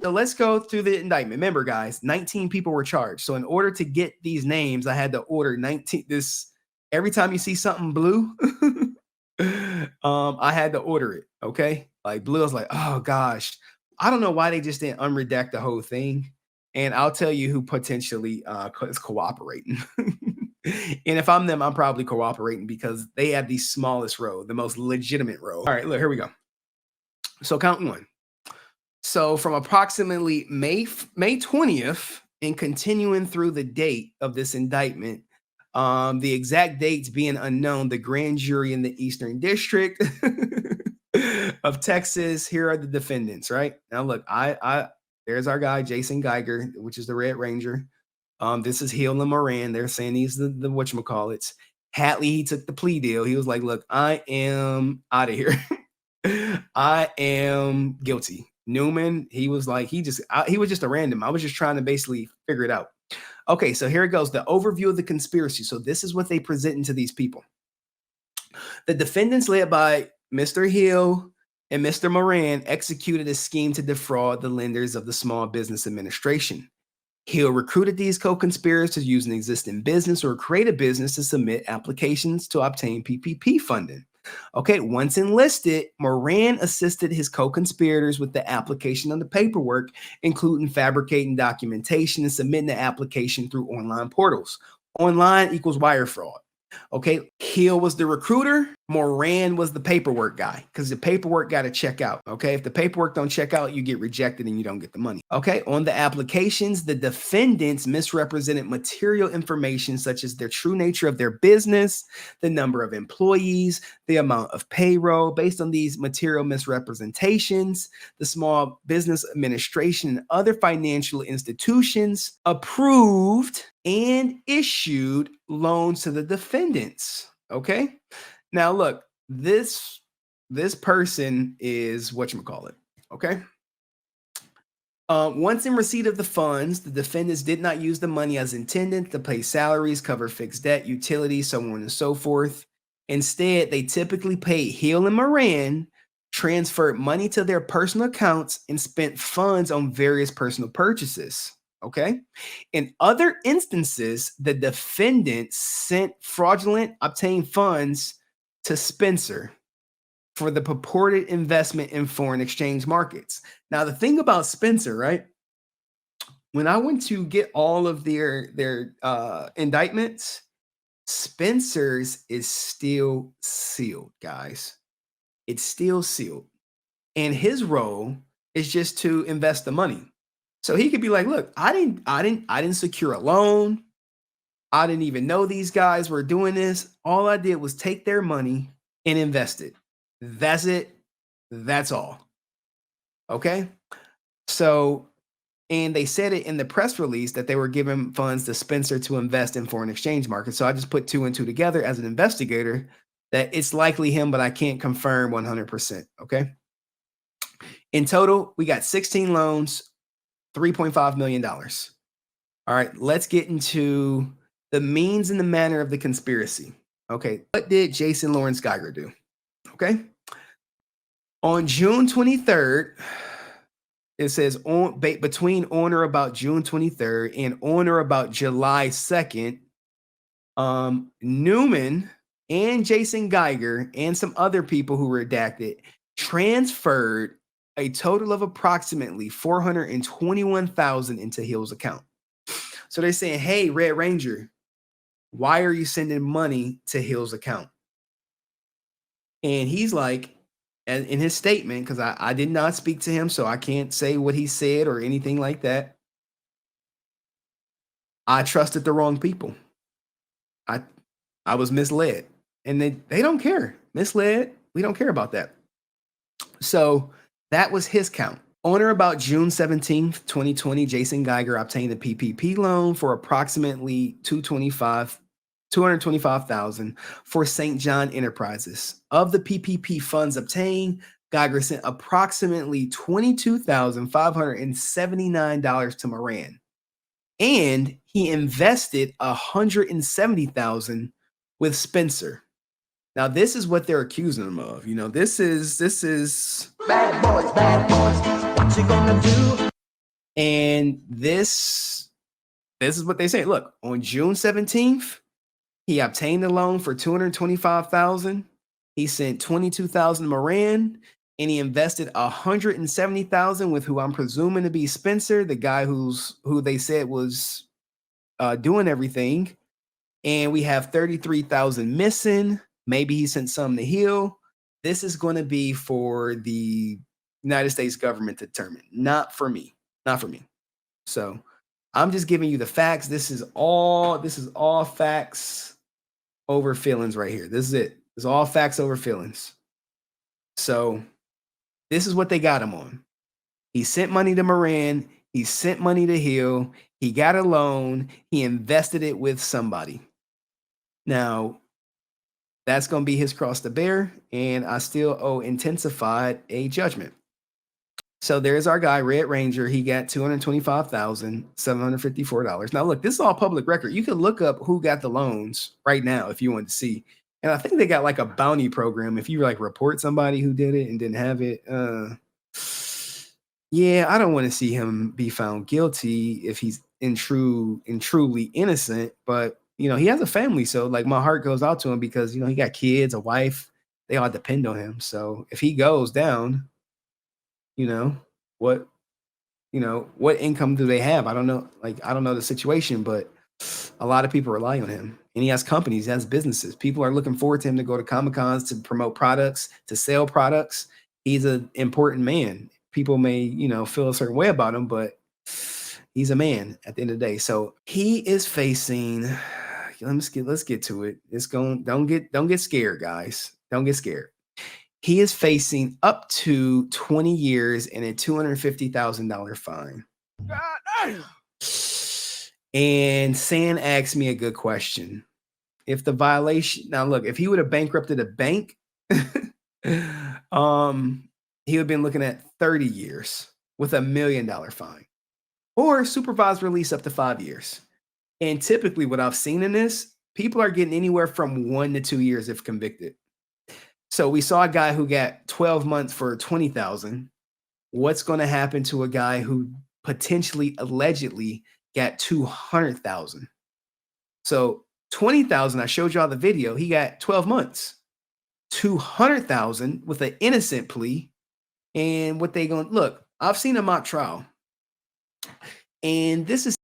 So let's go through the indictment. Remember, guys, 19 people were charged. So in order to get these names, I had to order 19. Every time you see something blue, I had to order it. Okay. Like blue, I was like, oh gosh. I don't know why they just didn't unredact the whole thing. And I'll tell you who potentially is cooperating. And if I'm them, I'm probably cooperating because they have the smallest row, the most legitimate row. All right, look, here we go. So count one. So from approximately May 20th and continuing through the date of this indictment, the exact dates being unknown, the grand jury in the Eastern District of Texas, here are the defendants, right? Now look, there's our guy, Jason Geiger, which is the Red Ranger. This is Hill and Moran. They're saying he's the whatchamacallits. Hatley, he took the plea deal. He was like, look, I am out of here. I am guilty. Newman, he was like, he was just a random. I was just trying to basically figure it out. Okay, so here it goes. The overview of the conspiracy. So this is what they presenting to these people. The defendants led by Mr. Hill and Mr. Moran executed a scheme to defraud the lenders of the Small Business Administration. Hill recruited these co-conspirators using existing business or create a business to submit applications to obtain PPP funding. Okay, once enlisted, Moran assisted his co-conspirators with the application of the paperwork, including fabricating documentation and submitting the application through online portals. Online equals wire fraud. Okay, Hill was the recruiter. Moran was the paperwork guy because the paperwork got to check out. Okay, if the paperwork don't check out, you get rejected and you don't get the money. Okay, on the applications, the defendants misrepresented material information such as the true nature of their business, the number of employees, the amount of payroll. Based on these material misrepresentations, the Small Business Administration and other financial institutions approved and issued loans to the defendants. Okay. Now look, this person is whatchamacallit. Okay. Once in receipt of the funds, the defendants did not use the money as intended to pay salaries, cover fixed debt, utilities, so on and so forth. Instead, they typically paid Hill and Moran, transferred money to their personal accounts, and spent funds on various personal purchases. Okay. In other instances, the defendant sent fraudulent obtained funds to Spencer for the purported investment in foreign exchange markets. Now, the thing about Spencer, right? When I went to get all of their indictments, Spencer's is still sealed, guys. It's still sealed. And his role is just to invest the money. So he could be like, look, I didn't secure a loan. I didn't even know these guys were doing this. All I did was take their money and invest it. That's it. That's all. Okay. So, and they said it in the press release that they were giving funds to Spencer to invest in foreign exchange markets. So I just put two and two together as an investigator that it's likely him, but I can't confirm 100%. Okay. In total, we got 16 loans, $3.5 million. All right, let's get into the means and the manner of the conspiracy. Okay, what did Jason Lawrence Geiger do? Okay, on June 23rd, it says between on or about June 23rd and on or about July 2nd, Newman and Jason Geiger and some other people who were redacted transferred a total of approximately $421,000 into Hill's account. So they're saying, hey, Red Ranger, why are you sending money to Hill's account? And he's like, and in his statement, because I did not speak to him, so I can't say what he said or anything like that. I trusted the wrong people. I was misled. And they don't care. Misled, we don't care about that. So that was his count. On or about June 17th, 2020, Jason Geiger obtained a PPP loan for approximately $225,000 for St. John Enterprises. Of the PPP funds obtained, Geiger sent approximately $22,579 to Moran, and he invested $170,000 with Spencer. Now, this is what they're accusing him of. You know, this is bad boys. What you gonna do? And this is what they say. Look, on June 17th, he obtained a loan for 225,000. He sent 22,000 to Moran, and he invested 170,000 with who I'm presuming to be Spencer, the guy who they said was doing everything. And we have 33,000 missing. Maybe he sent some to Hill. This is going to be for the United States government to determine, not for me. Not for me. So I'm just giving you the facts. This is all facts over feelings right here. This is it. It's all facts over feelings. So this is what they got him on. He sent money to Moran. He sent money to Hill. He got a loan. He invested it with somebody. Now, that's going to be his cross to bear, and I still owe Intensified a judgment. So there's our guy, Red Ranger. He got $225,754. Now, look, this is all public record. You can look up who got the loans right now if you want to see. And I think they got like a bounty program. If you like report somebody who did it and didn't have it, yeah, I don't want to see him be found guilty if he's truly innocent. But he has a family, so like my heart goes out to him because he got kids, a wife. They all depend on him. So if he goes down, you know what what income do they have? I don't know. Like, I don't know the situation, but a lot of people rely on him, and he has companies, he has businesses. People are looking forward to him to go to Comic Cons to promote products, to sell products. He's an important man. People may feel a certain way about him, but he's a man at the end of the day. So he is facing, let's get to it. Don't get scared, guys. Don't get scared. He is facing up to 20 years and a $250,000 fine. God damn. And San asked me a good question. If the violation, now look, if he would have bankrupted a bank, he would have been looking at 30 years with $1 million fine, or supervised release up to 5 years. And typically what I've seen in this, people are getting anywhere from 1 to 2 years if convicted. So we saw a guy who got 12 months for 20,000. What's going to happen to a guy who potentially, allegedly got 200,000? So 20,000, I showed y'all the video. He got 12 months. 200,000 with an innocent plea. And what they going to look? I've seen a mock trial, and this is